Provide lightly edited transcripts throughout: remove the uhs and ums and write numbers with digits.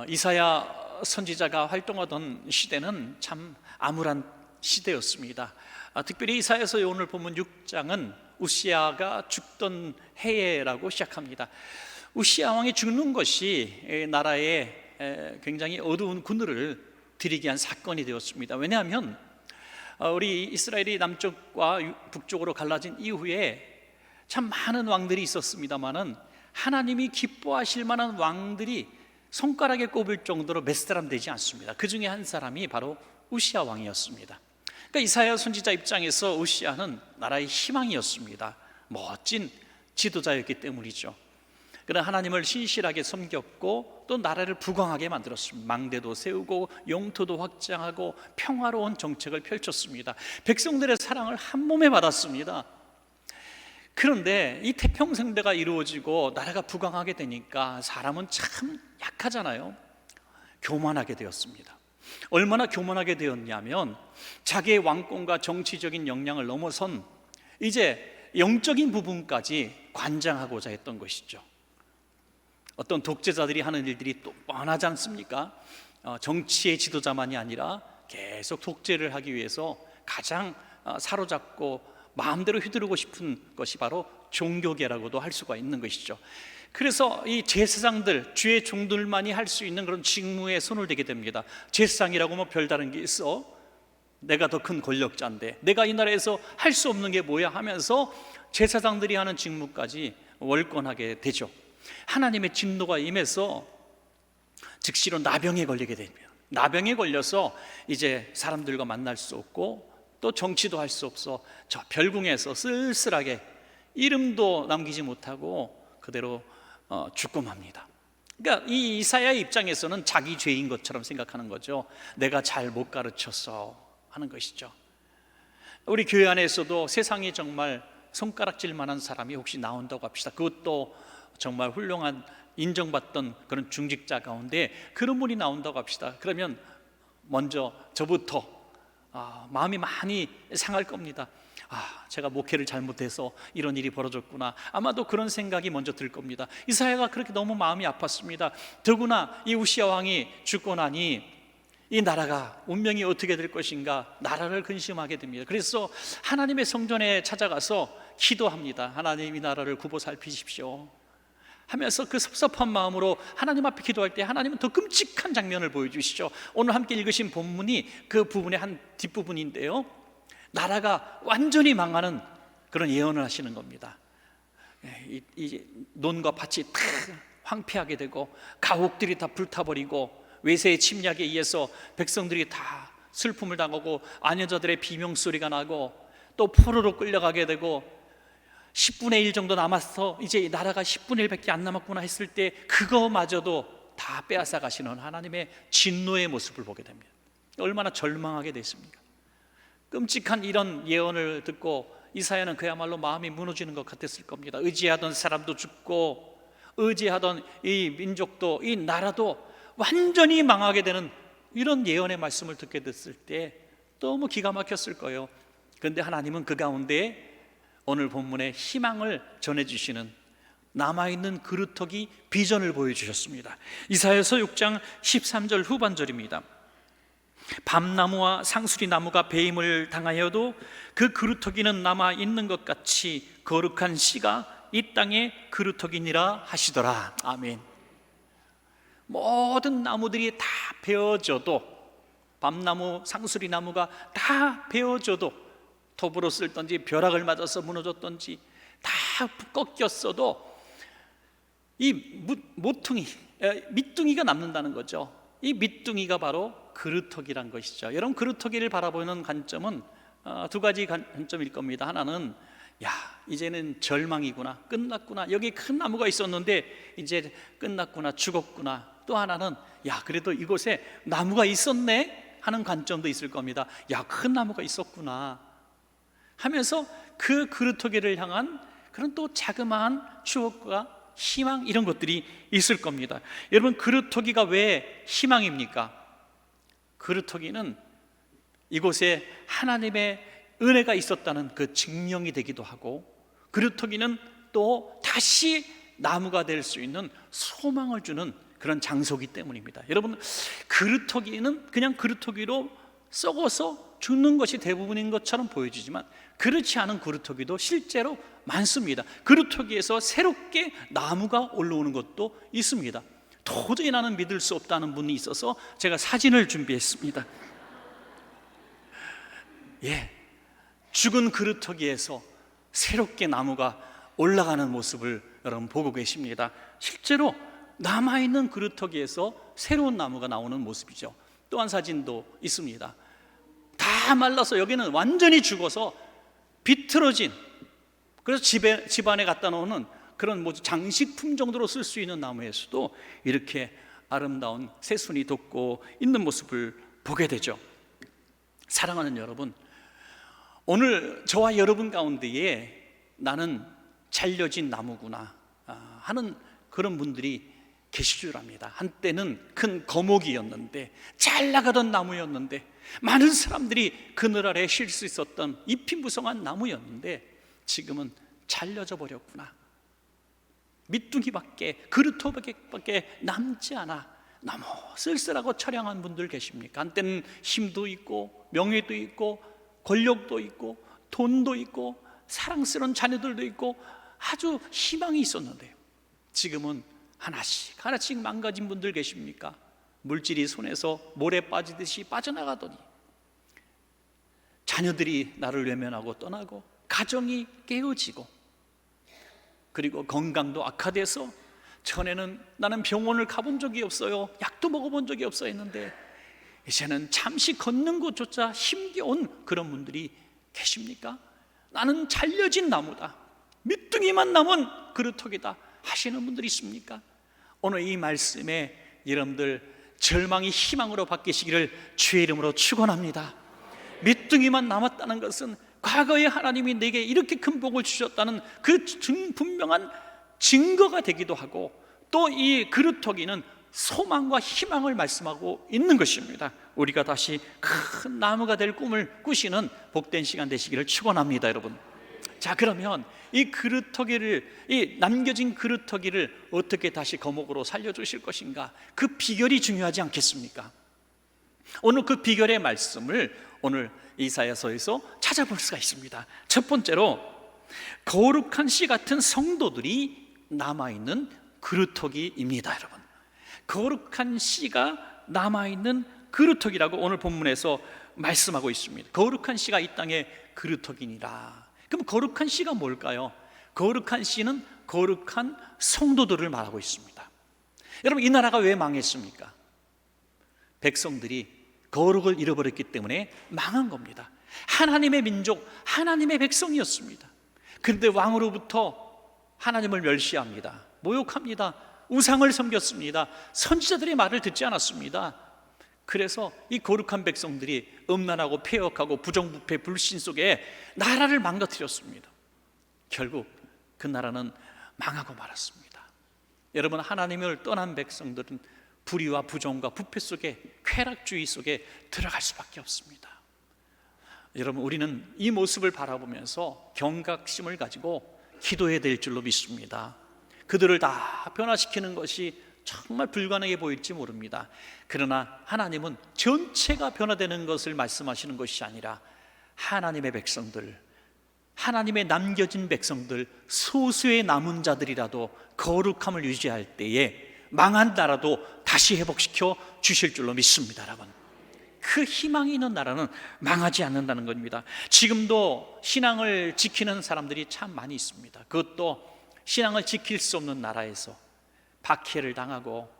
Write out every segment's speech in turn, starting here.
이사야 선지자가 활동하던 시대는 참 암울한 시대였습니다. 특별히 이사야서 오늘 보면 6장은 우시야가 죽던 해라고 시작합니다. 우시야 왕이 죽는 것이 나라에 굉장히 어두운 그늘을 들이게 한 사건이 되었습니다. 왜냐하면 우리 이스라엘이 남쪽과 북쪽으로 갈라진 이후에 참 많은 왕들이 있었습니다마는 하나님이 기뻐하실 만한 왕들이 손가락에 꼽을 정도로 몇 사람 되지 않습니다. 그 중에 한 사람이 바로 우시야 왕이었습니다. 그러니까 이사야 선지자 입장에서 우시야는 나라의 희망이었습니다. 멋진 지도자였기 때문이죠. 그러나 하나님을 신실하게 섬겼고 또 나라를 부강하게 만들었습니다. 망대도 세우고 영토도 확장하고 평화로운 정책을 펼쳤습니다. 백성들의 사랑을 한 몸에 받았습니다. 그런데 이 태평성대가 이루어지고 나라가 부강하게 되니까 사람은 참 약하잖아요. 교만하게 되었습니다. 얼마나 교만하게 되었냐면 자기의 왕권과 정치적인 역량을 넘어선 이제 영적인 부분까지 관장하고자 했던 것이죠. 어떤 독재자들이 하는 일들이 또 뻔하지 않습니까? 정치의 지도자만이 아니라 계속 독재를 하기 위해서 가장 사로잡고 마음대로 휘두르고 싶은 것이 바로 종교계라고도 할 수가 있는 것이죠. 그래서 이 제사장들, 주의 종들만이 할 수 있는 그런 직무에 손을 대게 됩니다. 제사장이라고 뭐 별다른 게 있어? 내가 더 큰 권력자인데 내가 이 나라에서 할 수 없는 게 뭐야 하면서 제사장들이 하는 직무까지 월권하게 되죠. 하나님의 진노가 임해서 즉시로 나병에 걸리게 됩니다. 나병에 걸려서 이제 사람들과 만날 수 없고 또 정치도 할 수 없어 저 별궁에서 쓸쓸하게 이름도 남기지 못하고 그대로 죽고 맙니다. 그러니까 이 이사야의 입장에서는 자기 죄인 것처럼 생각하는 거죠. 내가 잘 못 가르쳐서 하는 것이죠. 우리 교회 안에서도 세상에 정말 손가락질 만한 사람이 혹시 나온다고 합시다. 그것도 정말 훌륭한 인정받던 그런 중직자 가운데 그런 분이 나온다고 합시다. 그러면 먼저 저부터 마음이 많이 상할 겁니다. 제가 목회를 잘못해서 이런 일이 벌어졌구나. 아마도 그런 생각이 먼저 들 겁니다. 이사야가 그렇게 너무 마음이 아팠습니다. 더구나 이 우시야 왕이 죽고 나니 이 나라가 운명이 어떻게 될 것인가 나라를 근심하게 됩니다. 그래서 하나님의 성전에 찾아가서 기도합니다. 하나님 이 나라를 굽어 살피십시오 하면서 그 섭섭한 마음으로 하나님 앞에 기도할 때 하나님은 더 끔찍한 장면을 보여주시죠. 오늘 함께 읽으신 본문이 그 부분의 한 뒷부분인데요, 나라가 완전히 망하는 그런 예언을 하시는 겁니다. 이 논과 밭이 다 황폐하게 되고 가옥들이 다 불타버리고 외세의 침략에 의해서 백성들이 다 슬픔을 당하고 아녀자들의 비명소리가 나고 또 포로로 끌려가게 되고 10분의 1 정도 남았어 이제 나라가 10분의 1밖에 안 남았구나 했을 때 그거마저도 다 빼앗아 가시는 하나님의 진노의 모습을 보게 됩니다. 얼마나 절망하게 됐습니까? 끔찍한 이런 예언을 듣고 이사야는 그야말로 마음이 무너지는 것 같았을 겁니다. 의지하던 사람도 죽고 의지하던 이 민족도 이 나라도 완전히 망하게 되는 이런 예언의 말씀을 듣게 됐을 때 너무 기가 막혔을 거예요. 그런데 하나님은 그 가운데 오늘 본문에 희망을 전해주시는 남아있는 그루터기 비전을 보여주셨습니다. 이사야서 6장 13절 후반절입니다. 밤나무와 상수리나무가 배임을 당하여도 그 그루터기는 남아있는 것 같이 거룩한 씨가 이 땅의 그루터기니라 하시더라. 아멘. 모든 나무들이 다 베어져도, 밤나무, 상수리나무가 다 베어져도, 톱으로 쓸던지 벼락을 맞아서 무너졌던지 다 꺾였어도 이 모퉁이, 밑둥이가 남는다는 거죠. 이 밑둥이가 바로 그루터기란 것이죠. 여러분, 그루터기를 바라보는 관점은 두 가지 관점일 겁니다. 하나는 이제는 절망이구나, 끝났구나, 여기 큰 나무가 있었는데 이제 끝났구나, 죽었구나. 또 하나는 그래도 이곳에 나무가 있었네 하는 관점도 있을 겁니다. 큰 나무가 있었구나 하면서 그 그루터기를 향한 그런 또 자그마한 추억과 희망, 이런 것들이 있을 겁니다. 여러분, 그루터기가 왜 희망입니까? 그루터기는 이곳에 하나님의 은혜가 있었다는 그 증명이 되기도 하고, 그루터기는 또 다시 나무가 될 수 있는 소망을 주는 그런 장소기 때문입니다. 여러분, 그루터기는 그냥 그루터기로 썩어서 죽는 것이 대부분인 것처럼 보여지지만 그렇지 않은 그루터기도 실제로 많습니다. 그루터기에서 새롭게 나무가 올라오는 것도 있습니다. 도저히 나는 믿을 수 없다는 분이 있어서 제가 사진을 준비했습니다. 죽은 그루터기에서 새롭게 나무가 올라가는 모습을 여러분 보고 계십니다. 실제로 남아있는 그루터기에서 새로운 나무가 나오는 모습이죠. 또 한 사진도 있습니다. 다 말라서 여기는 완전히 죽어서 비틀어진, 그래서 집 안에 갖다 놓는 그런 장식품 정도로 쓸 수 있는 나무에서도 이렇게 아름다운 새순이 돋고 있는 모습을 보게 되죠. 사랑하는 여러분, 오늘 저와 여러분 가운데에 나는 잘려진 나무구나 하는 그런 분들이 계실 줄 압니다. 한때는 큰 거목이었는데, 잘 나가던 나무였는데, 많은 사람들이 그늘 아래 쉴 수 있었던 잎이 무성한 나무였는데 지금은 잘려져 버렸구나. 밑둥이밖에, 그루터기밖에 남지 않아 너무 쓸쓸하고 처량한 분들 계십니까? 한때는 힘도 있고 명예도 있고 권력도 있고 돈도 있고 사랑스러운 자녀들도 있고 아주 희망이 있었는데 지금은 하나씩 하나씩 망가진 분들 계십니까? 물질이 손에서 모래 빠지듯이 빠져나가더니 자녀들이 나를 외면하고 떠나고 가정이 깨어지고 그리고 건강도 악화돼서 전에는 나는 병원을 가본 적이 없어요, 약도 먹어본 적이 없어 했는데 이제는 잠시 걷는 것조차 힘겨운 그런 분들이 계십니까? 나는 잘려진 나무다, 밑둥이만 남은 그루터기다 하시는 분들이 있습니까? 오늘 이 말씀에 여러분들 절망이 희망으로 바뀌시기를 주의 이름으로 축원합니다. 밑둥이만 남았다는 것은 과거에 하나님이 내게 이렇게 큰 복을 주셨다는 그 분명한 증거가 되기도 하고 또 이 그루터기는 소망과 희망을 말씀하고 있는 것입니다. 우리가 다시 큰 나무가 될 꿈을 꾸시는 복된 시간 되시기를 축원합니다, 여러분. 자, 그러면 이 그루터기를, 이 남겨진 그루터기를 어떻게 다시 거목으로 살려주실 것인가? 그 비결이 중요하지 않겠습니까? 오늘 그 비결의 말씀을 오늘 이사야서에서 찾아볼 수가 있습니다. 첫 번째로 거룩한 씨 같은 성도들이 남아있는 그루터기입니다. 여러분, 거룩한 씨가 남아있는 그루터기라고 오늘 본문에서 말씀하고 있습니다. 거룩한 씨가 이 땅에 그루터기니라. 그럼 거룩한 씨가 뭘까요? 거룩한 씨는 거룩한 성도들을 말하고 있습니다. 여러분, 이 나라가 왜 망했습니까? 백성들이 거룩을 잃어버렸기 때문에 망한 겁니다. 하나님의 민족, 하나님의 백성이었습니다. 그런데 왕으로부터 하나님을 멸시합니다. 모욕합니다. 우상을 섬겼습니다. 선지자들의 말을 듣지 않았습니다. 그래서 이 거룩한 백성들이 음란하고 폐역하고 부정부패 불신 속에 나라를 망가뜨렸습니다. 결국 그 나라는 망하고 말았습니다. 여러분, 하나님을 떠난 백성들은 불의와 부정과 부패 속에, 쾌락주의 속에 들어갈 수밖에 없습니다. 여러분, 우리는 이 모습을 바라보면서 경각심을 가지고 기도해야 될 줄로 믿습니다. 그들을 다 변화시키는 것이 정말 불가능해 보일지 모릅니다. 그러나 하나님은 전체가 변화되는 것을 말씀하시는 것이 아니라 하나님의 백성들, 하나님의 남겨진 백성들, 소수의 남은 자들이라도 거룩함을 유지할 때에 망한 나라도 다시 회복시켜 주실 줄로 믿습니다. 여러분, 그 희망이 있는 나라는 망하지 않는다는 겁니다. 지금도 신앙을 지키는 사람들이 참 많이 있습니다. 그것도 신앙을 지킬 수 없는 나라에서 박해를 당하고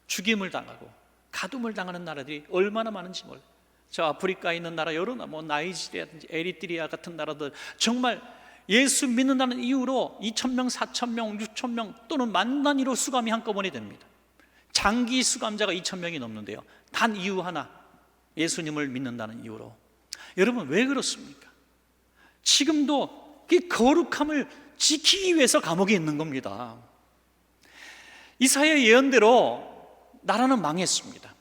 죽임을 당하고 가둠을 당하는 나라들이 얼마나 많은지 몰라요. 저 아프리카에 있는 나라 여러 나라, 나이지리아든지 에리트리아 같은 나라들, 정말 예수 믿는다는 이유로 2,000명, 4,000명, 6,000명 또는 만 단위로 수감이 한꺼번에 됩니다. 장기 수감자가 2,000명이 넘는데요, 단 이유 하나, 예수님을 믿는다는 이유로. 여러분, 왜 그렇습니까? 지금도 그 거룩함을 지키기 위해서 감옥에 있는 겁니다. 이사야 예언대로 나라는 망했습니다.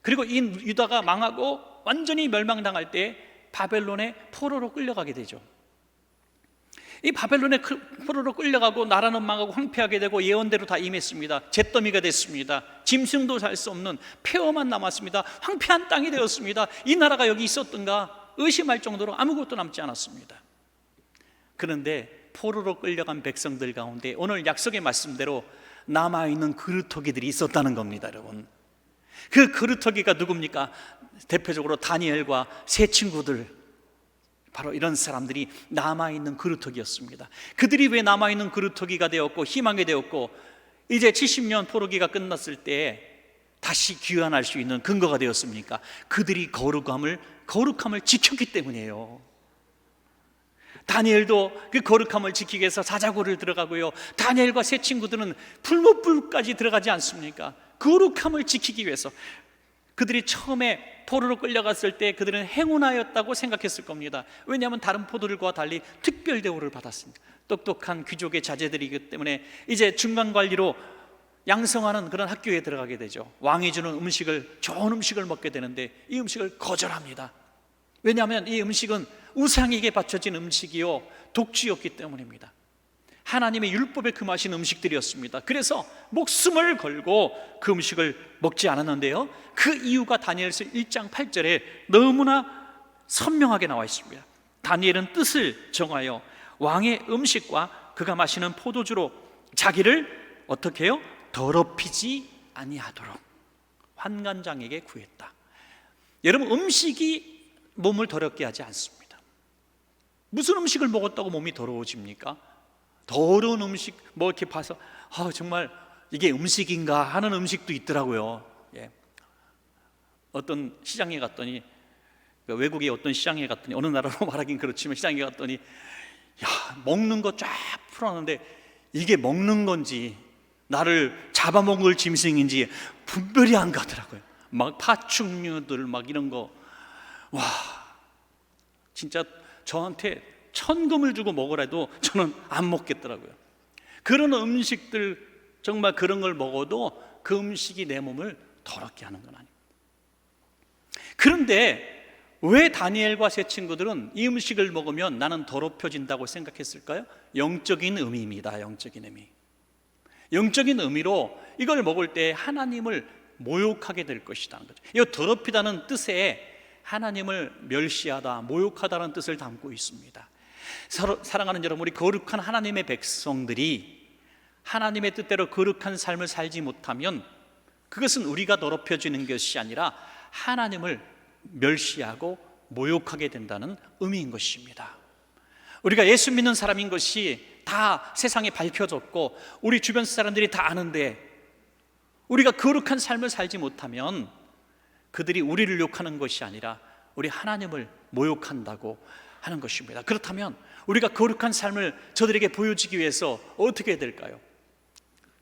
그리고 이 유다가 망하고 완전히 멸망당할 때 바벨론의 포로로 끌려가게 되죠. 이 바벨론의 포로로 끌려가고 나라는 망하고 황폐하게 되고 예언대로 다 임했습니다. 잿더미가 됐습니다. 짐승도 살 수 없는 폐허만 남았습니다. 황폐한 땅이 되었습니다. 이 나라가 여기 있었던가 의심할 정도로 아무것도 남지 않았습니다. 그런데 포로로 끌려간 백성들 가운데 오늘 약속의 말씀대로 남아있는 그루터기들이 있었다는 겁니다. 여러분, 그 그루터기가 누굽니까? 대표적으로 다니엘과 세 친구들, 바로 이런 사람들이 남아있는 그루터기였습니다. 그들이 왜 남아있는 그루터기가 되었고 희망이 되었고 이제 70년 포로기가 끝났을 때 다시 귀환할 수 있는 근거가 되었습니까? 그들이 거룩함을 지켰기 때문이에요. 다니엘도 그 거룩함을 지키기 위해서 사자굴을 들어가고요, 다니엘과 세 친구들은 풀무불까지 들어가지 않습니까? 거룩함을 지키기 위해서. 그들이 처음에 포로로 끌려갔을 때 그들은 행운하였다고 생각했을 겁니다. 왜냐하면 다른 포도들과 달리 특별 대우를 받았습니다. 똑똑한 귀족의 자제들이기 때문에 이제 중간관리로 양성하는 그런 학교에 들어가게 되죠. 왕이 주는 좋은 음식을 먹게 되는데 이 음식을 거절합니다. 왜냐하면 이 음식은 우상에게 바쳐진 음식이요 독주였기 때문입니다. 하나님의 율법에 금하신 음식들이었습니다. 그래서 목숨을 걸고 그 음식을 먹지 않았는데요, 그 이유가 다니엘서 1장 8절에 너무나 선명하게 나와 있습니다. 다니엘은 뜻을 정하여 왕의 음식과 그가 마시는 포도주로 자기를 어떻게 해요? 더럽히지 아니하도록 환관장에게 구했다. 여러분, 음식이 몸을 더럽게 하지 않습니다. 무슨 음식을 먹었다고 몸이 더러워집니까? 더러운 음식 이렇게 봐서 정말 이게 음식인가 하는 음식도 있더라고요. 어떤 시장에 갔더니, 외국의 어떤 시장에 갔더니, 어느 나라로 말하긴 그렇지만 시장에 갔더니 먹는 거 쫙 풀어놨는데 이게 먹는 건지 나를 잡아먹을 짐승인지 분별이 안 가더라고요. 막 파충류들 이런 거, 와, 진짜 저한테 천금을 주고 먹으라도 저는 안 먹겠더라고요. 그런 음식들, 정말 그런 걸 먹어도 그 음식이 내 몸을 더럽게 하는 건 아닙니다. 그런데 왜 다니엘과 세 친구들은 이 음식을 먹으면 나는 더럽혀진다고 생각했을까요? 영적인 의미입니다. 영적인 의미. 영적인 의미로 이걸 먹을 때 하나님을 모욕하게 될 것이라는 거죠. 이 더럽히다는 뜻에 하나님을 멸시하다, 모욕하다는 뜻을 담고 있습니다. 사랑하는 여러분, 우리 거룩한 하나님의 백성들이 하나님의 뜻대로 거룩한 삶을 살지 못하면 그것은 우리가 더럽혀지는 것이 아니라 하나님을 멸시하고 모욕하게 된다는 의미인 것입니다. 우리가 예수 믿는 사람인 것이 다 세상에 밝혀졌고 우리 주변 사람들이 다 아는데 우리가 거룩한 삶을 살지 못하면 그들이 우리를 욕하는 것이 아니라 우리 하나님을 모욕한다고 하는 것입니다. 그렇다면 우리가 거룩한 삶을 저들에게 보여주기 위해서 어떻게 해야 될까요?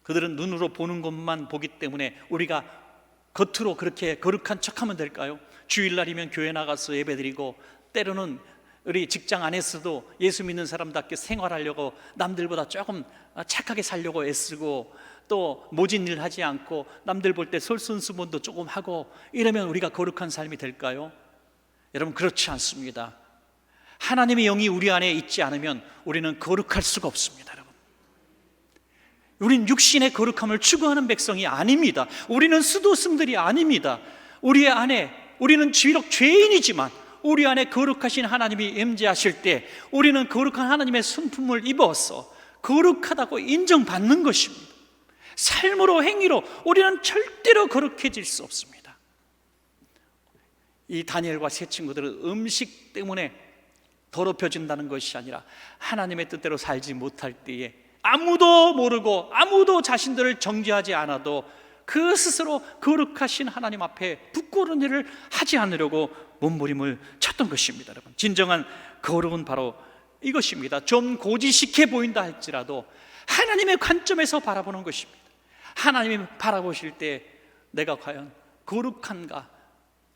그들은 눈으로 보는 것만 보기 때문에 우리가 겉으로 그렇게 거룩한 척하면 될까요? 주일날이면 교회 나가서 예배드리고 때로는 우리 직장 안에서도 예수 믿는 사람답게 생활하려고 남들보다 조금 착하게 살려고 애쓰고 또 모진 일 하지 않고 남들 볼 때 솔선수범도 조금 하고 이러면 우리가 거룩한 삶이 될까요? 여러분, 그렇지 않습니다. 하나님의 영이 우리 안에 있지 않으면 우리는 거룩할 수가 없습니다. 여러분, 우린 육신의 거룩함을 추구하는 백성이 아닙니다. 우리는 수도승들이 아닙니다. 우리 안에, 우리는 비록 죄인이지만 우리 안에 거룩하신 하나님이 임재하실 때 우리는 거룩한 하나님의 성품을 입어서 거룩하다고 인정받는 것입니다. 삶으로, 행위로 우리는 절대로 거룩해질 수 없습니다. 이 다니엘과 세 친구들은 음식 때문에 더럽혀진다는 것이 아니라 하나님의 뜻대로 살지 못할 때에 아무도 모르고 아무도 자신들을 정죄하지 않아도 그 스스로 거룩하신 하나님 앞에 부끄러운 일을 하지 않으려고 몸부림을 쳤던 것입니다. 여러분, 진정한 거룩은 바로 이것입니다. 좀 고지식해 보인다 할지라도 하나님의 관점에서 바라보는 것입니다. 하나님이 바라보실 때 내가 과연 거룩한가,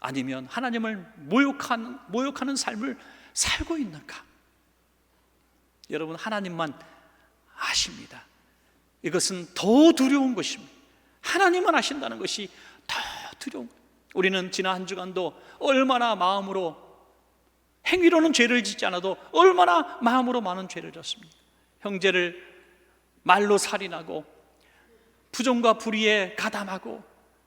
아니면 하나님을 모욕하는 삶을 살고 있는가? 여러분, 하나님만 아십니다. 이것은 더 두려운 것입니다. 하나님만 아신다는 것이 더 두려운 거예요. 우리는 지난 한 주간도 얼마나 마음으로 행위로는 죄를 짓지 않아도 얼마나 마음으로 많은 죄를 졌습니까? 형제를 말로 살인하고 부정과 불의에 가담하고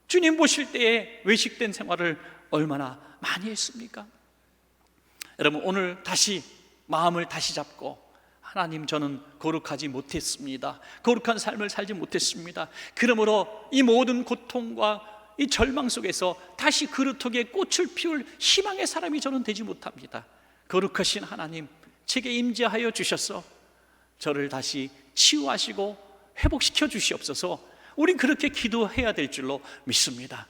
주님 보실 때에 외식된 생활을 얼마나 많이 했습니까? 여러분, 오늘 다시 마음을 다시 잡고, 하나님, 저는 거룩하지 못했습니다. 거룩한 삶을 살지 못했습니다. 그러므로 이 모든 고통과 이 절망 속에서 다시 그루터기에 꽃을 피울 희망의 사람이 저는 되지 못합니다. 거룩하신 하나님, 제게 임재하여 주셔서 저를 다시 치유하시고 회복시켜 주시옵소서. 우린 그렇게 기도해야 될 줄로 믿습니다.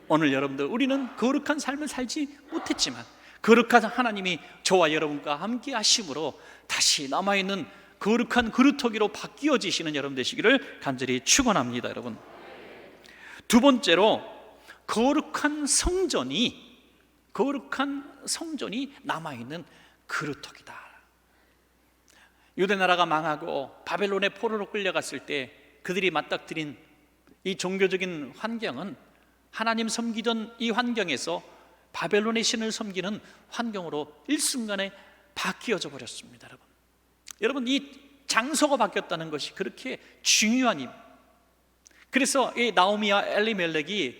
오늘 여러분들, 우리는 거룩한 삶을 살지 못했지만 거룩한 하나님이 저와 여러분과 함께 하심으로 다시 남아있는 거룩한 그루터기로 바뀌어지시는 여러분 되시기를 간절히 축원합니다. 여러분, 두 번째로 거룩한 성전이 남아있는 그루터기다. 유대나라가 망하고 바벨론의 포로로 끌려갔을 때 그들이 맞닥뜨린 이 종교적인 환경은 하나님 섬기던 이 환경에서 바벨론의 신을 섬기는 환경으로 일순간에 바뀌어져 버렸습니다. 여러분, 이 장소가 바뀌었다는 것이 그렇게 중요한 임. 그래서 이 나오미와 엘리멜렉이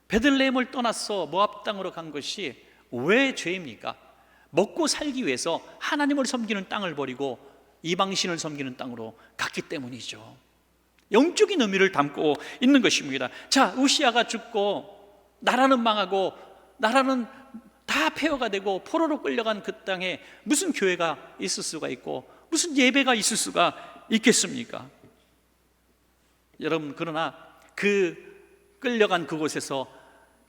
베들레헴을 떠나서 모압 땅으로 간 것이 왜 죄입니까? 먹고 살기 위해서 하나님을 섬기는 땅을 버리고 이방신을 섬기는 땅으로 갔기 때문이죠. 영적인 의미를 담고 있는 것입니다. 자, 우시아가 죽고 나라는 망하고 나라는 다 폐허가 되고 포로로 끌려간 그 땅에 무슨 교회가 있을 수가 있고 무슨 예배가 있을 수가 있겠습니까? 여러분, 그러나 그 끌려간 그곳에서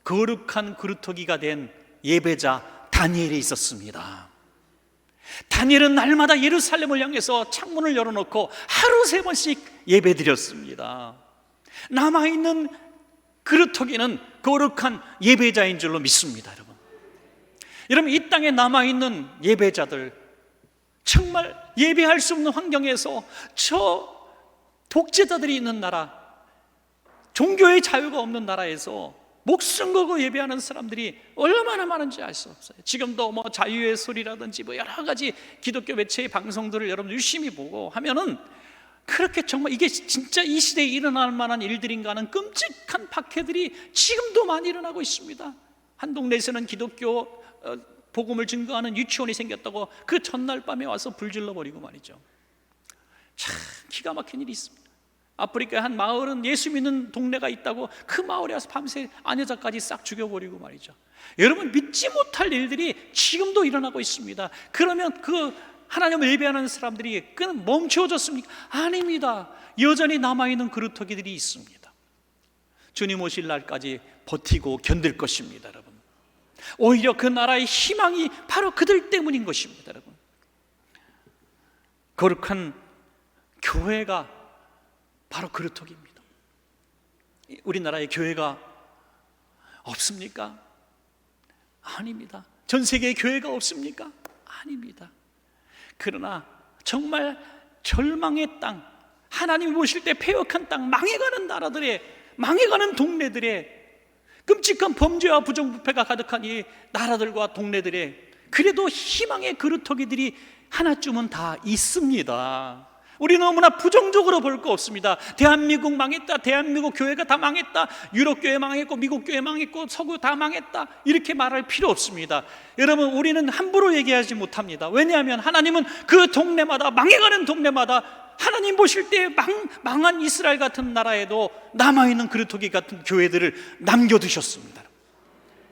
거룩한 그루터기가 된 예배자 다니엘이 있었습니다. 다니엘은 날마다 예루살렘을 향해서 창문을 열어놓고 하루 3번씩 예배드렸습니다. 남아있는 그루터기는 거룩한 예배자인 줄로 믿습니다. 여러분, 이 땅에 남아있는 예배자들, 정말 예배할 수 없는 환경에서 저 독재자들이 있는 나라, 종교의 자유가 없는 나라에서 목숨 걸고 예배하는 사람들이 얼마나 많은지 알 수 없어요. 지금도 뭐 자유의 소리라든지 뭐 여러 가지 기독교 매체의 방송들을 여러분 유심히 보고 하면은 그렇게 정말 이게 진짜 이 시대에 일어날 만한 일들인가 하는 끔찍한 박해들이 지금도 많이 일어나고 있습니다. 한 동네에서는 기독교 복음을 증거하는 유치원이 생겼다고 그 전날 밤에 와서 불질러 버리고 말이죠. 참 기가 막힌 일이 있습니다. 아프리카의 한 마을은 예수 믿는 동네가 있다고 그 마을에 와서 밤새 아내자까지 싹 죽여버리고 말이죠. 여러분, 믿지 못할 일들이 지금도 일어나고 있습니다. 그러면 그 하나님을 예배하는 사람들이 그는 멈추어졌습니까? 아닙니다. 여전히 남아있는 그루터기들이 있습니다. 주님 오실 날까지 버티고 견딜 것입니다. 여러분, 오히려 그 나라의 희망이 바로 그들 때문인 것입니다. 여러분, 거룩한 교회가 바로 그루터기입니다. 우리나라에 교회가 없습니까? 아닙니다. 전 세계에 교회가 없습니까? 아닙니다. 그러나 정말 절망의 땅, 하나님이 보실 때 폐역한 땅, 망해가는 나라들의, 망해가는 동네들의, 끔찍한 범죄와 부정부패가 가득한 이 나라들과 동네들의 그래도 희망의 그루터기들이 하나쯤은 다 있습니다. 우리 너무나 부정적으로 볼 거 없습니다. 대한민국 망했다, 대한민국 교회가 다 망했다, 유럽 교회 망했고 미국 교회 망했고 서구 다 망했다, 이렇게 말할 필요 없습니다. 여러분, 우리는 함부로 얘기하지 못합니다. 왜냐하면 하나님은 그 동네마다, 망해가는 동네마다 하나님 보실 때 망한 이스라엘 같은 나라에도 남아있는 그루터기 같은 교회들을 남겨두셨습니다.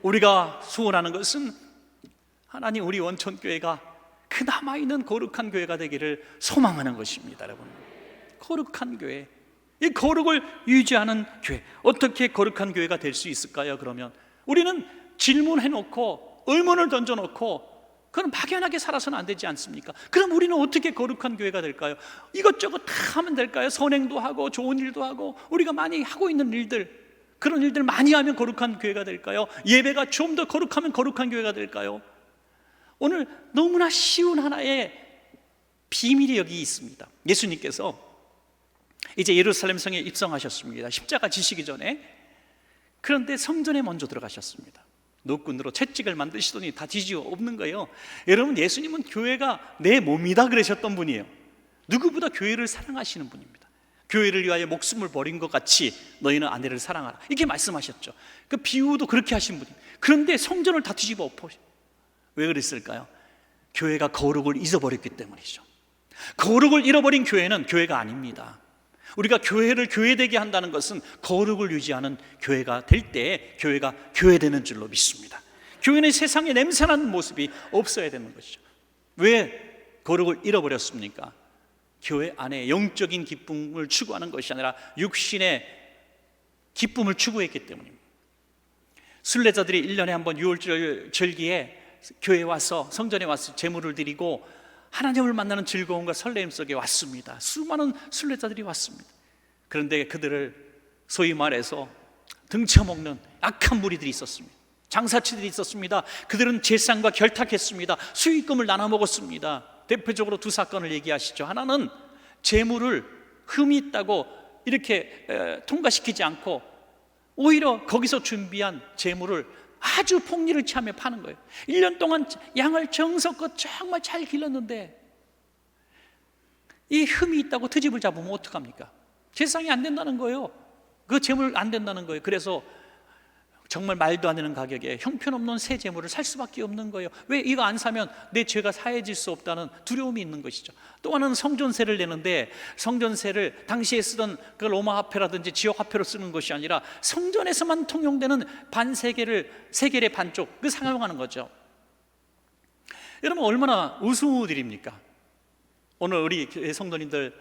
우리가 소원하는 것은 하나님, 우리 원천교회가 그 남아있는 거룩한 교회가 되기를 소망하는 것입니다. 여러분, 거룩한 교회, 이 거룩을 유지하는 교회, 어떻게 거룩한 교회가 될 수 있을까요? 그러면 우리는 질문해놓고 의문을 던져놓고 그럼 막연하게 살아서는 안 되지 않습니까? 그럼 우리는 어떻게 거룩한 교회가 될까요? 이것저것 다 하면 될까요? 선행도 하고 좋은 일도 하고 우리가 많이 하고 있는 일들, 그런 일들 많이 하면 거룩한 교회가 될까요? 예배가 좀 더 거룩하면 거룩한 교회가 될까요? 오늘 너무나 쉬운 하나의 비밀이 여기 있습니다. 예수님께서 이제 예루살렘 성에 입성하셨습니다. 십자가 지시기 전에. 그런데 성전에 먼저 들어가셨습니다. 노끈으로 채찍을 만드시더니 다 뒤지고 없는 거예요. 여러분, 예수님은 교회가 내 몸이다 그러셨던 분이에요. 누구보다 교회를 사랑하시는 분입니다. 교회를 위하여 목숨을 버린 것 같이 너희는 아내를 사랑하라, 이렇게 말씀하셨죠. 그 비유도 그렇게 하신 분이에요. 그런데 성전을 다 뒤집어 엎으셔. 왜 그랬을까요? 교회가 거룩을 잊어버렸기 때문이죠. 거룩을 잃어버린 교회는 교회가 아닙니다. 우리가 교회를 교회되게 한다는 것은 거룩을 유지하는 교회가 될 때 교회가 교회되는 줄로 믿습니다. 교회는 세상에 냄새나는 모습이 없어야 되는 것이죠. 왜 거룩을 잃어버렸습니까? 교회 안에 영적인 기쁨을 추구하는 것이 아니라 육신의 기쁨을 추구했기 때문입니다. 순례자들이 1년에 한 번 유월절 절기에 교회에 와서, 성전에 와서 제물을 드리고 하나님을 만나는 즐거움과 설렘 속에 왔습니다. 수많은 순례자들이 왔습니다. 그런데 그들을 소위 말해서 등쳐먹는 악한 무리들이 있었습니다. 장사치들이 있었습니다. 그들은 제상과 결탁했습니다. 수익금을 나눠 먹었습니다. 대표적으로 두 사건을 얘기하시죠. 하나는 재물을 흠이 있다고 이렇게 통과시키지 않고 오히려 거기서 준비한 재물을 아주 폭리를 취하며 파는 거예요. 1년 동안 양을 정성껏 정말 잘 길렀는데 이 흠이 있다고 트집을 잡으면 어떡합니까? 제상이 안 된다는 거예요. 그 재물 안 된다는 거예요. 그래서 정말 말도 안 되는 가격에 형편없는 새 재물을 살 수밖에 없는 거예요. 왜? 이거 안 사면 내 죄가 사해질 수 없다는 두려움이 있는 것이죠. 또 하나는 성전세를 내는데, 성전세를 당시에 쓰던 그 로마 화폐라든지 지역 화폐로 쓰는 것이 아니라 성전에서만 통용되는 반세겔을, 세겔의 반쪽, 그 사용하는 거죠. 여러분, 얼마나 우스운 일입니까? 오늘 우리 성도님들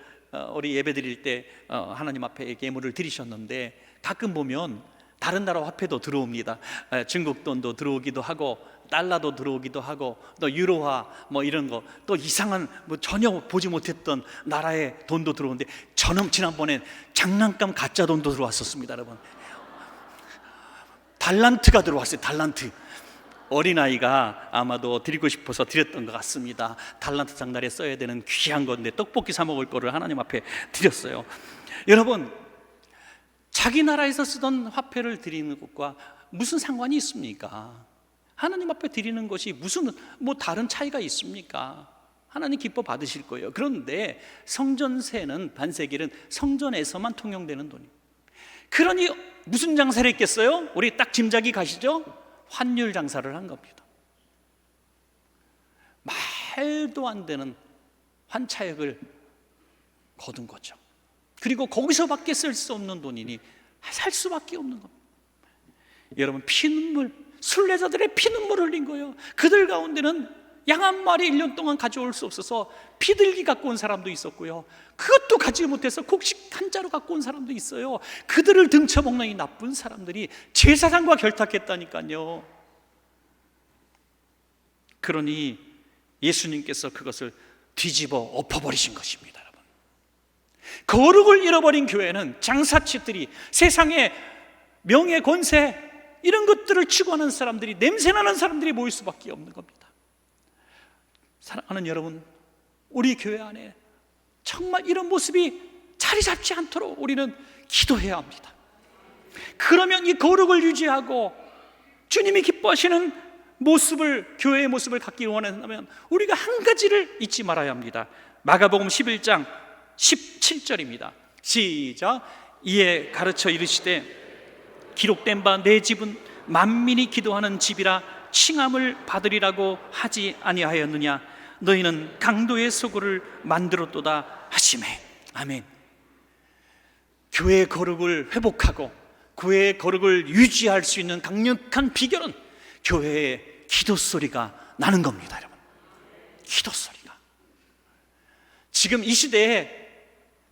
우리 예배 드릴 때 하나님 앞에 예물을 드리셨는데, 가끔 보면 다른 나라 화폐도 들어옵니다. 중국 돈도 들어오기도 하고 달러도 들어오기도 하고 또 유로화 뭐 이런 거, 또 이상한 뭐 전혀 보지 못했던 나라의 돈도 들어오는데, 저는 지난번에 장난감 가짜 돈도 들어왔었습니다. 여러분, 달란트가 들어왔어요. 달란트. 어린아이가 아마도 드리고 싶어서 드렸던 것 같습니다. 달란트 장날에 써야 되는 귀한 건데 떡볶이 사 먹을 거를 하나님 앞에 드렸어요. 여러분, 자기 나라에서 쓰던 화폐를 드리는 것과 무슨 상관이 있습니까? 하나님 앞에 드리는 것이 무슨 뭐 다른 차이가 있습니까? 하나님 기뻐 받으실 거예요. 그런데 성전세는, 반세겔은 성전에서만 통용되는 돈입니다. 그러니 무슨 장사를 했겠어요? 우리 딱 짐작이 가시죠? 환율 장사를 한 겁니다. 말도 안 되는 환차액을 거둔 거죠. 그리고 거기서밖에 쓸 수 없는 돈이니 살 수밖에 없는 겁니다. 여러분, 피눈물, 순례자들의 피눈물을 흘린 거예요. 그들 가운데는 양 한 마리 1년 동안 가져올 수 없어서 피들기 갖고 온 사람도 있었고요, 그것도 가지 못해서 곡식 한 자루 갖고 온 사람도 있어요. 그들을 등쳐먹는 이 나쁜 사람들이 제사장과 결탁했다니까요. 그러니 예수님께서 그것을 뒤집어 엎어버리신 것입니다. 거룩을 잃어버린 교회는 장사치들이, 세상의 명예, 권세 이런 것들을 추구하는 사람들이, 냄새나는 사람들이 모일 수밖에 없는 겁니다. 사랑하는 여러분, 우리 교회 안에 정말 이런 모습이 자리 잡지 않도록 우리는 기도해야 합니다. 그러면 이 거룩을 유지하고 주님이 기뻐하시는 모습을, 교회의 모습을 갖기 원한다면 우리가 한 가지를 잊지 말아야 합니다. 마가복음 11장 17절입니다. 시작. 이에 가르쳐 이르시되 기록된 바 내 집은 만민이 기도하는 집이라 칭함을 받으리라고 하지 아니하였느냐. 너희는 강도의 소굴을 만들었도다 하시매. 아멘. 교회의 거룩을 회복하고 교회의 거룩을 유지할 수 있는 강력한 비결은 교회의 기도 소리가 나는 겁니다. 여러분, 기도 소리가. 지금 이 시대에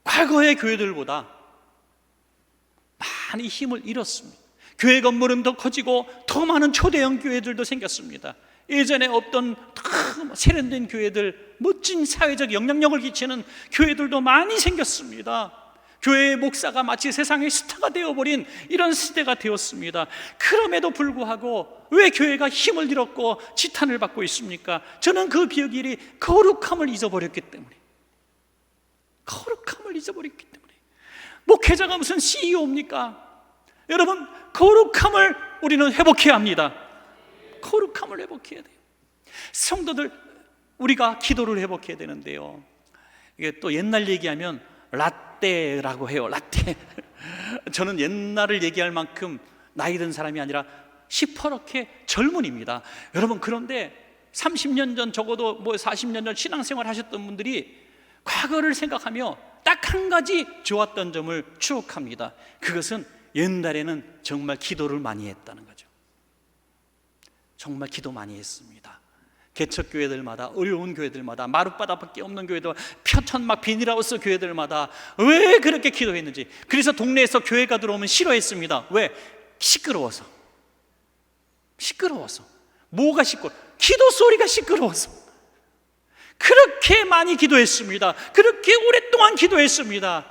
과거의 교회들보다 많이 힘을 잃었습니다. 교회 건물은 더 커지고 더 많은 초대형 교회들도 생겼습니다. 예전에 없던 더 세련된 교회들, 멋진 사회적 영향력을 끼치는 교회들도 많이 생겼습니다. 교회의 목사가 마치 세상의 스타가 되어버린 이런 시대가 되었습니다. 그럼에도 불구하고 왜 교회가 힘을 잃었고 지탄을 받고 있습니까? 저는 그 비결이 거룩함을 잊어버렸기 때문에, 거룩함을 잊어버렸기 때문에. 목회자가 무슨 CEO입니까? 여러분, 거룩함을 우리는 회복해야 합니다. 거룩함을 회복해야 돼요. 성도들, 우리가 기도를 회복해야 되는데요, 이게 또 옛날 얘기하면 라떼라고 해요. 라떼. 저는 옛날을 얘기할 만큼 나이 든 사람이 아니라 시퍼렇게 젊은입니다. 여러분, 그런데 30년 전, 적어도 뭐 40년 전 신앙생활 하셨던 분들이 과거를 생각하며 딱 한 가지 좋았던 점을 추억합니다. 그것은 옛날에는 정말 기도를 많이 했다는 거죠. 정말 기도 많이 했습니다. 개척교회들마다, 어려운 교회들마다, 마룻바닥밖에 없는 교회들, 표천 막 비닐하우스 교회들마다 왜 그렇게 기도했는지. 그래서 동네에서 교회가 들어오면 싫어했습니다. 왜? 시끄러워서. 뭐가 시끄러워? 기도 소리가 시끄러워서. 그렇게 많이 기도했습니다. 그렇게 오랫동안 기도했습니다.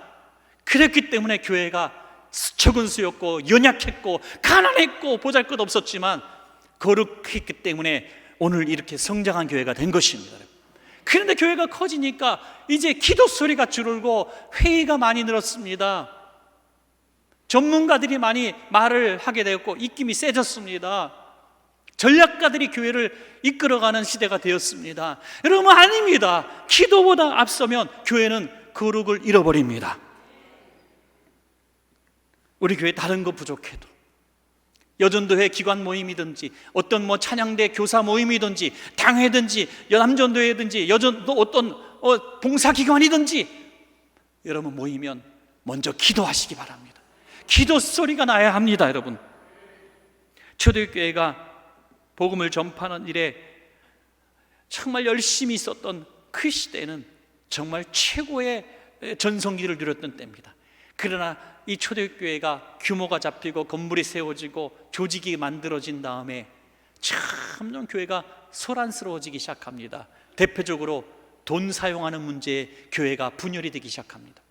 그랬기 때문에 교회가 적은 수였고 연약했고 가난했고 보잘것없었지만 거룩했기 때문에 오늘 이렇게 성장한 교회가 된 것입니다. 그런데 교회가 커지니까 이제 기도 소리가 줄고 회의가 많이 늘었습니다. 전문가들이 많이 말을 하게 되었고 입김이 세졌습니다. 전략가들이 교회를 이끌어가는 시대가 되었습니다. 여러분, 아닙니다. 기도보다 앞서면 교회는 거룩을 잃어버립니다. 우리 교회 다른 거 부족해도, 여전도회 기관 모임이든지 어떤 뭐 찬양대 교사 모임이든지 당회든지 남전도회든지 여전도 어떤 봉사기관이든지 여러분 모이면 먼저 기도하시기 바랍니다. 기도 소리가 나야 합니다. 여러분, 초대교회가 복음을 전파하는 일에 정말 열심히 있었던 그 시대는 정말 최고의 전성기를 누렸던 때입니다. 그러나 이 초대교회가 규모가 잡히고 건물이 세워지고 조직이 만들어진 다음에 점점 교회가 소란스러워지기 시작합니다. 대표적으로 돈 사용하는 문제에 교회가 분열이 되기 시작합니다.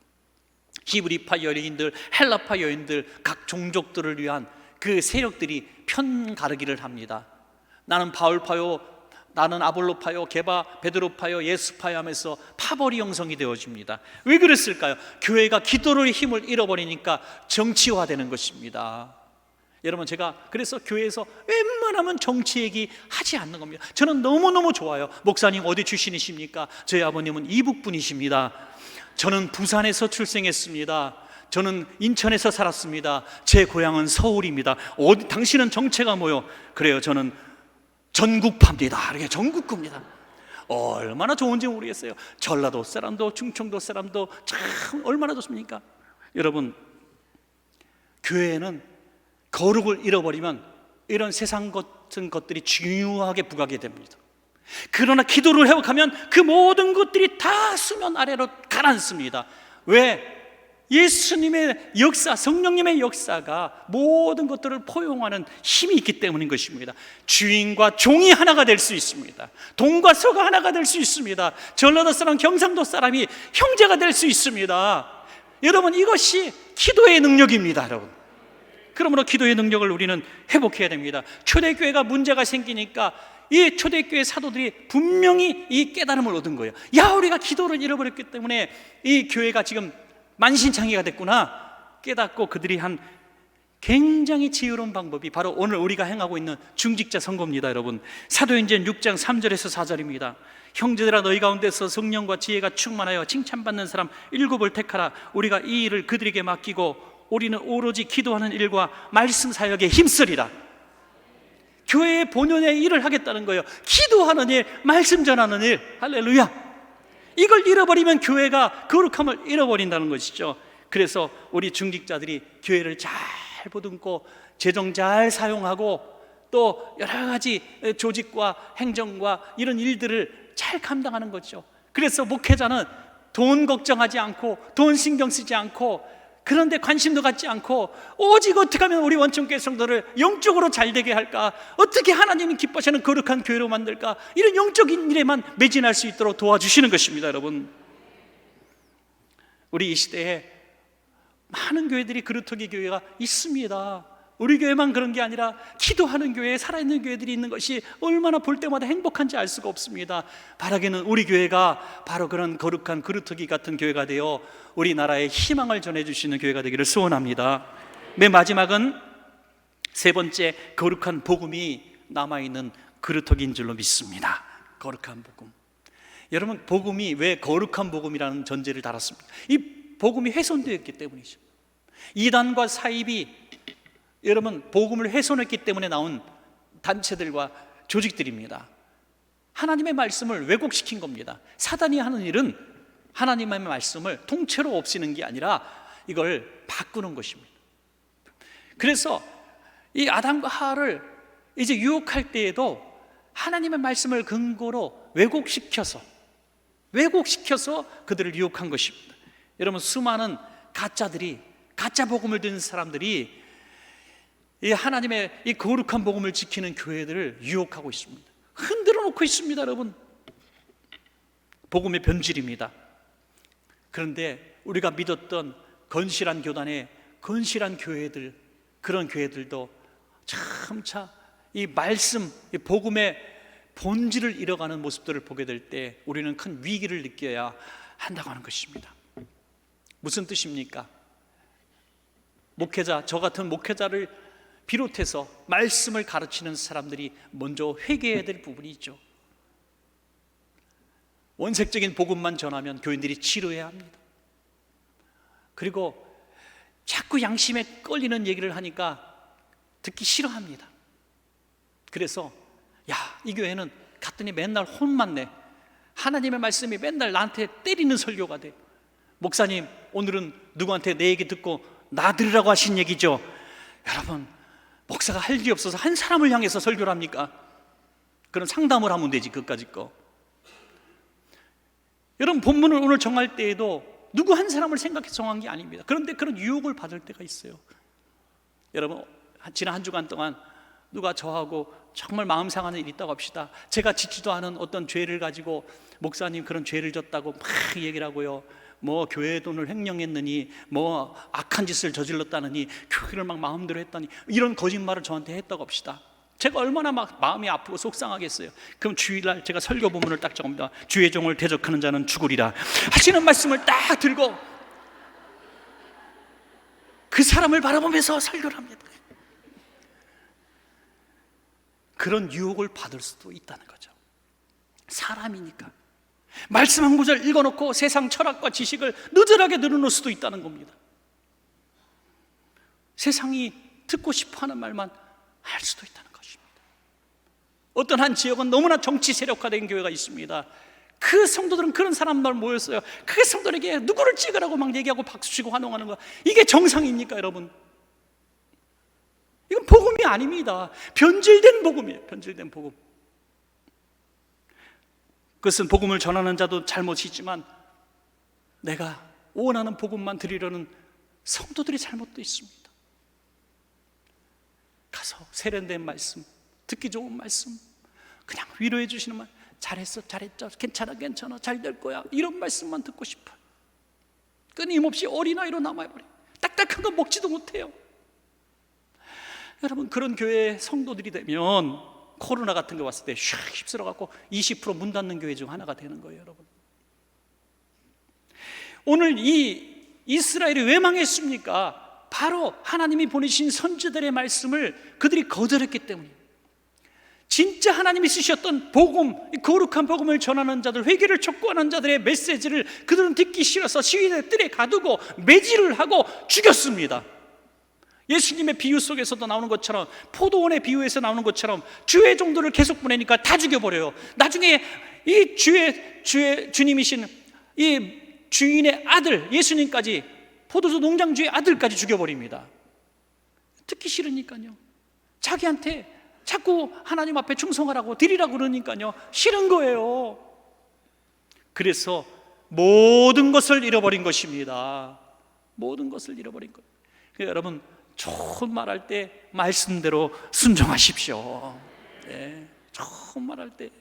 히브리파 여인들, 헬라파 여인들, 각 종족들을 위한 그 세력들이 편 가르기를 합니다. 나는 바울파요, 나는 아볼로파요, 게바 베드로파요, 예수파요 하면서 파벌이 형성이 되어집니다. 왜 그랬을까요? 교회가 기도의 힘을 잃어버리니까 정치화되는 것입니다. 여러분, 제가 그래서 교회에서 웬만하면 정치 얘기 하지 않는 겁니다. 저는 너무너무 좋아요. 목사님 어디 출신이십니까? 저희 아버님은 이북 분이십니다. 저는 부산에서 출생했습니다. 저는 인천에서 살았습니다. 제 고향은 서울입니다. 당신은 정체가 뭐요? 그래요, 저는 전국파입니다. 이렇게 전국구입니다. 얼마나 좋은지 모르겠어요. 전라도 사람도 충청도 사람도 참 얼마나 좋습니까? 여러분, 교회는 거룩을 잃어버리면 이런 세상 같은 것들이 중요하게 부각이 됩니다. 그러나 기도를 회복하면 그 모든 것들이 다 수면 아래로 가라앉습니다. 왜? 예수님의 역사, 성령님의 역사가 모든 것들을 포용하는 힘이 있기 때문인 것입니다. 주인과 종이 하나가 될 수 있습니다. 동과 서가 하나가 될 수 있습니다. 전라도 사람, 경상도 사람이 형제가 될 수 있습니다. 여러분, 이것이 기도의 능력입니다. 여러분, 그러므로 기도의 능력을 우리는 회복해야 됩니다. 초대교회가 문제가 생기니까 이 초대교회 사도들이 분명히 이 깨달음을 얻은 거예요. 야, 우리가 기도를 잃어버렸기 때문에 이 교회가 지금 만신창이가 됐구나 깨닫고 그들이 한 굉장히 지혜로운 방법이 바로 오늘 우리가 행하고 있는 중직자 선거입니다. 여러분, 사도행전 6장 3절에서 4절입니다. 형제들아, 너희 가운데서 성령과 지혜가 충만하여 칭찬받는 사람 7을 택하라. 우리가 이 일을 그들에게 맡기고 우리는 오로지 기도하는 일과 말씀 사역에 힘쓰리라. 교회의 본연의 일을 하겠다는 거예요. 기도하는 일, 말씀 전하는 일. 할렐루야. 이걸 잃어버리면 교회가 거룩함을 잃어버린다는 것이죠. 그래서 우리 중직자들이 교회를 잘 보듬고 재정 잘 사용하고 또 여러 가지 조직과 행정과 이런 일들을 잘 감당하는 거죠. 그래서 목회자는 돈 걱정하지 않고 돈 신경 쓰지 않고 그런데 관심도 갖지 않고 오직 어떻게 하면 우리 원천교회 성도를 영적으로 잘 되게 할까, 어떻게 하나님이 기뻐하시는 거룩한 교회로 만들까, 이런 영적인 일에만 매진할 수 있도록 도와주시는 것입니다. 여러분, 우리 이 시대에 많은 교회들이 그루터기 교회가 있습니다. 우리 교회만 그런 게 아니라 기도하는 교회, 살아있는 교회들이 있는 것이 얼마나 볼 때마다 행복한지 알 수가 없습니다. 바라기는 우리 교회가 바로 그런 거룩한 그루터기 같은 교회가 되어 우리나라에 희망을 전해주시는 교회가 되기를 소원합니다. 맨 마지막은 세 번째, 거룩한 복음이 남아있는 그루터기인 줄로 믿습니다. 거룩한 복음. 여러분, 복음이 왜 거룩한 복음이라는 전제를 달았습니까? 이 복음이 훼손되었기 때문이죠. 이단과 사입이 여러분 복음을 훼손했기 때문에 나온 단체들과 조직들입니다. 하나님의 말씀을 왜곡시킨 겁니다. 사단이 하는 일은 하나님의 말씀을 통째로 없애는 게 아니라 이걸 바꾸는 것입니다. 그래서 이 아담과 하와를 이제 유혹할 때에도 하나님의 말씀을 근거로 왜곡시켜서 그들을 유혹한 것입니다. 여러분, 수많은 가짜 복음을 듣는 사람들이 이 하나님의 이 거룩한 복음을 지키는 교회들을 유혹하고 있습니다. 흔들어 놓고 있습니다. 여러분, 복음의 변질입니다. 그런데 우리가 믿었던 건실한 교단의 건실한 교회들, 그런 교회들도 참차 이 말씀, 이 복음의 본질을 잃어가는 모습들을 보게 될 때 우리는 큰 위기를 느껴야 한다고 하는 것입니다. 무슨 뜻입니까? 목회자, 저 같은 목회자를 비롯해서 말씀을 가르치는 사람들이 먼저 회개해야 될 부분이 있죠. 원색적인 복음만 전하면 교인들이 치료해야 합니다. 그리고 자꾸 양심에 끌리는 얘기를 하니까 듣기 싫어합니다. 그래서 이 교회는 갔더니 맨날 혼만 내. 하나님의 말씀이 맨날 나한테 때리는 설교가 돼. 목사님, 오늘은 누구한테 내 얘기 듣고 나 들으라고 하신 얘기죠. 여러분, 목사가 할 일이 없어서 한 사람을 향해서 설교를 합니까? 그런 상담을 하면 되지, 그까짓 거. 여러분, 본문을 오늘 정할 때에도 누구 한 사람을 생각해서 정한 게 아닙니다. 그런데 그런 유혹을 받을 때가 있어요. 여러분, 지난 한 주간 동안 누가 저하고 정말 마음 상하는 일이 있다고 합시다. 제가 짓지도 않은 어떤 죄를 가지고 목사님 그런 죄를 졌다고 막 얘기를 하고요. 뭐 교회의 돈을 횡령했느니, 뭐 악한 짓을 저질렀다느니, 교회를 막 마음대로 했다니, 이런 거짓말을 저한테 했다고 합시다. 제가 얼마나 막 마음이 아프고 속상하겠어요. 그럼 주일날 제가 설교 본문을 딱 적습니다. 주의 종을 대적하는 자는 죽으리라 하시는 말씀을 딱 들고 그 사람을 바라보면서 설교를 합니다. 그런 유혹을 받을 수도 있다는 거죠. 사람이니까 말씀 한 구절 읽어놓고 세상 철학과 지식을 느슨하게 늘어놓을 수도 있다는 겁니다. 세상이 듣고 싶어하는 말만 할 수도 있다는 것입니다. 어떤 한 지역은 너무나 정치 세력화된 교회가 있습니다. 그 성도들은 그런 사람들 모였어요. 그 성도들에게 누구를 찍으라고 막 얘기하고 박수치고 환호하는 거, 이게 정상입니까, 여러분? 이건 복음이 아닙니다. 변질된 복음이에요. 변질된 복음. 그것은 복음을 전하는 자도 잘못이 있지만 내가 원하는 복음만 드리려는 성도들의 잘못도 있습니다. 가서 세련된 말씀, 듣기 좋은 말씀, 그냥 위로해 주시는 말, 잘했어, 잘했죠, 괜찮아, 잘 될 거야, 이런 말씀만 듣고 싶어요. 끊임없이 어린아이로 남아버려요. 딱딱한 거 먹지도 못해요. 여러분, 그런 교회 성도들이 되면 코로나 같은 거 왔을 때 슉 휩쓸어갖고 20% 문 닫는 교회 중 하나가 되는 거예요. 여러분, 오늘 이 이스라엘이 왜 망했습니까? 바로 하나님이 보내신 선지자들의 말씀을 그들이 거절했기 때문이에요. 진짜 하나님이 쓰셨던 복음, 거룩한 복음을 전하는 자들, 회개를 촉구하는 자들의 메시지를 그들은 듣기 싫어서 시위대 뜰에 가두고 매질을 하고 죽였습니다. 예수님의 비유 속에서도 나오는 것처럼, 포도원의 비유에서 나오는 것처럼 주의 종들을 계속 보내니까 다 죽여버려요. 나중에 이 주님이신 이 주인의 아들 예수님까지, 포도주 농장주의 아들까지 죽여버립니다. 듣기 싫으니까요. 자기한테 자꾸 하나님 앞에 충성하라고 드리라고 그러니까요, 싫은 거예요. 그래서 모든 것을 잃어버린 것입니다. 모든 것을 잃어버린 거예요. 그러니까 여러분, 좋은 말할 때 말씀대로 순종하십시오. 네, 좋은 말할 때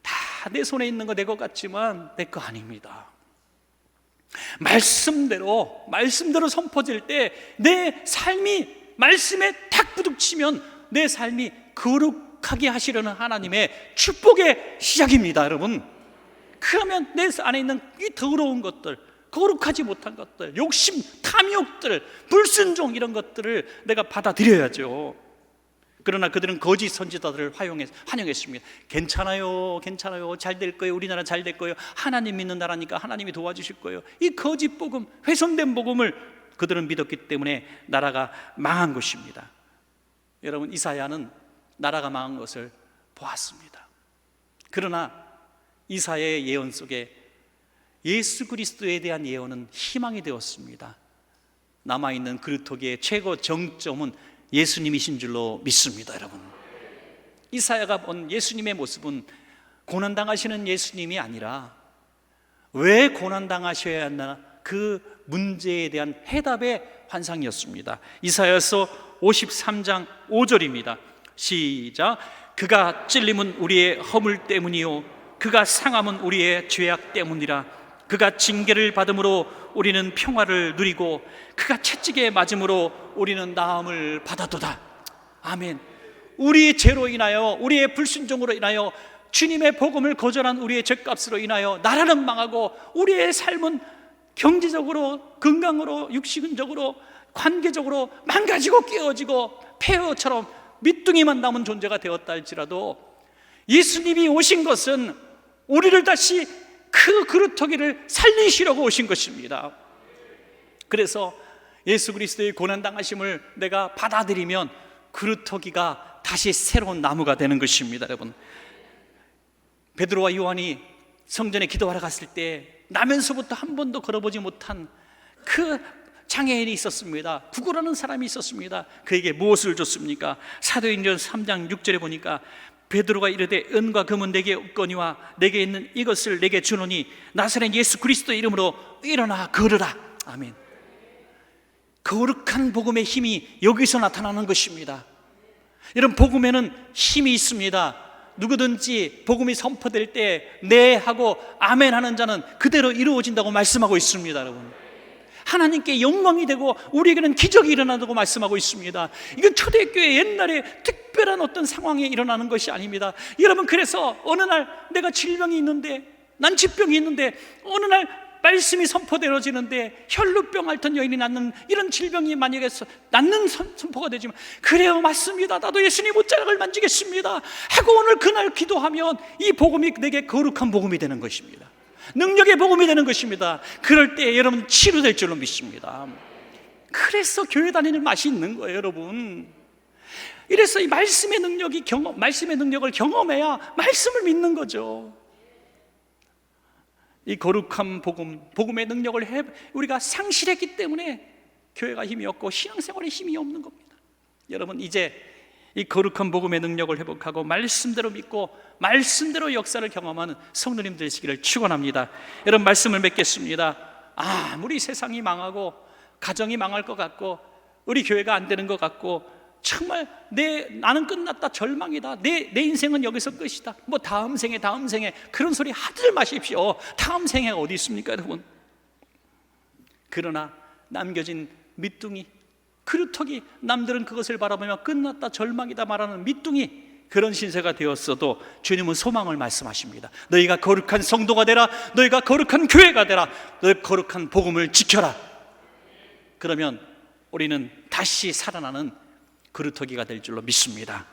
다 내 손에 있는 거 내 것 같지만 내 거 아닙니다. 말씀대로 선포될 때 내 삶이 말씀에 탁 부딪히면 내 삶이 거룩하게 하시려는 하나님의 축복의 시작입니다, 여러분. 그러면 내 안에 있는 이 더러운 것들, 거룩하지 못한 것들, 욕심, 탐욕들, 불순종, 이런 것들을 내가 받아들여야죠. 그러나 그들은 거짓 선지자들을 환영했습니다. 괜찮아요, 괜찮아요, 잘 될 거예요, 우리나라 잘 될 거예요, 하나님 믿는 나라니까 하나님이 도와주실 거예요. 이 거짓 복음, 훼손된 복음을 그들은 믿었기 때문에 나라가 망한 것입니다. 여러분, 이사야는 나라가 망한 것을 보았습니다. 그러나 이사야의 예언 속에 예수 그리스도에 대한 예언은 희망이 되었습니다. 남아있는 그루터기의 최고 정점은 예수님이신 줄로 믿습니다. 여러분, 이사야가 본 예수님의 모습은 고난당하시는 예수님이 아니라 왜 고난당하셔야 하나, 그 문제에 대한 해답의 환상이었습니다. 이사야서 53장 5절입니다. 시작. 그가 찔림은 우리의 허물 때문이요 그가 상함은 우리의 죄악 때문이라. 그가 징계를 받음으로 우리는 평화를 누리고 그가 채찍에 맞음으로 우리는 나음을 받았도다. 아멘. 우리의 죄로 인하여, 우리의 불순종으로 인하여, 주님의 복음을 거절한 우리의 죄값으로 인하여 나라는 망하고 우리의 삶은 경제적으로, 건강으로, 육신적으로, 관계적으로 망가지고 깨어지고 폐허처럼 밑둥이만 남은 존재가 되었다 할지라도 예수님이 오신 것은 우리를 다시 그 그루터기를 살리시려고 오신 것입니다. 그래서 예수 그리스도의 고난당하심을 내가 받아들이면 그루터기가 다시 새로운 나무가 되는 것입니다. 여러분, 베드로와 요한이 성전에 기도하러 갔을 때 나면서부터 한 번도 걸어보지 못한 그 장애인이 있었습니다. 구구라는 사람이 있었습니다. 그에게 무엇을 줬습니까? 사도행전 3장 6절에 보니까 베드로가 이르되 은과 금은 내게 없거니와 내게 있는 이것을 내게 주노니 나사렛 예수 그리스도의 이름으로 일어나 걸으라. 아멘. 거룩한 복음의 힘이 여기서 나타나는 것입니다. 여러분, 복음에는 힘이 있습니다. 누구든지 복음이 선포될 때 네 하고 아멘 하는 자는 그대로 이루어진다고 말씀하고 있습니다. 여러분, 하나님께 영광이 되고 우리에게는 기적이 일어난다고 말씀하고 있습니다. 이건 초대교회 옛날에 특별한 어떤 상황에 일어나는 것이 아닙니다. 여러분, 그래서 어느 날 내가 질병이 있는데, 난疾병이 있는데, 어느 날 말씀이 선포되어지는데 혈루병 앓던 여인이 낳는 이런 질병이 만약에 낳는 선포가 되지만, 그래요, 맞습니다, 나도 예수님 옷자락을 만지겠습니다 하고 오늘 그날 기도하면 이 복음이 내게 거룩한 복음이 되는 것입니다. 능력의 복음이 되는 것입니다. 그럴 때 여러분 치료될 줄로 믿습니다. 그래서 교회 다니는 맛이 있는 거예요, 여러분. 이래서 이 말씀의 능력을 경험해야 말씀을 믿는 거죠. 이 거룩한 복음의 능력을 우리가 상실했기 때문에 교회가 힘이 없고 신앙생활에 힘이 없는 겁니다. 여러분, 이제 이 거룩한 복음의 능력을 회복하고 말씀대로 믿고 말씀대로 역사를 경험하는 성도님 되시기를 축원합니다. 여러분, 말씀을 맺겠습니다. 아무리 세상이 망하고 가정이 망할 것 같고 우리 교회가 안 되는 것 같고 정말 나는 끝났다, 절망이다, 내 인생은 여기서 끝이다, 뭐 다음 생에 그런 소리 하지 마십시오. 다음 생애가 어디 있습니까, 여러분? 그러나 남겨진 밑둥이, 그루터기, 남들은 그것을 바라보며 끝났다, 절망이다 말하는 밑둥이, 그런 신세가 되었어도 주님은 소망을 말씀하십니다. 너희가 거룩한 성도가 되라, 너희가 거룩한 교회가 되라, 너희 거룩한 복음을 지켜라. 그러면 우리는 다시 살아나는 그루터기가 될 줄로 믿습니다.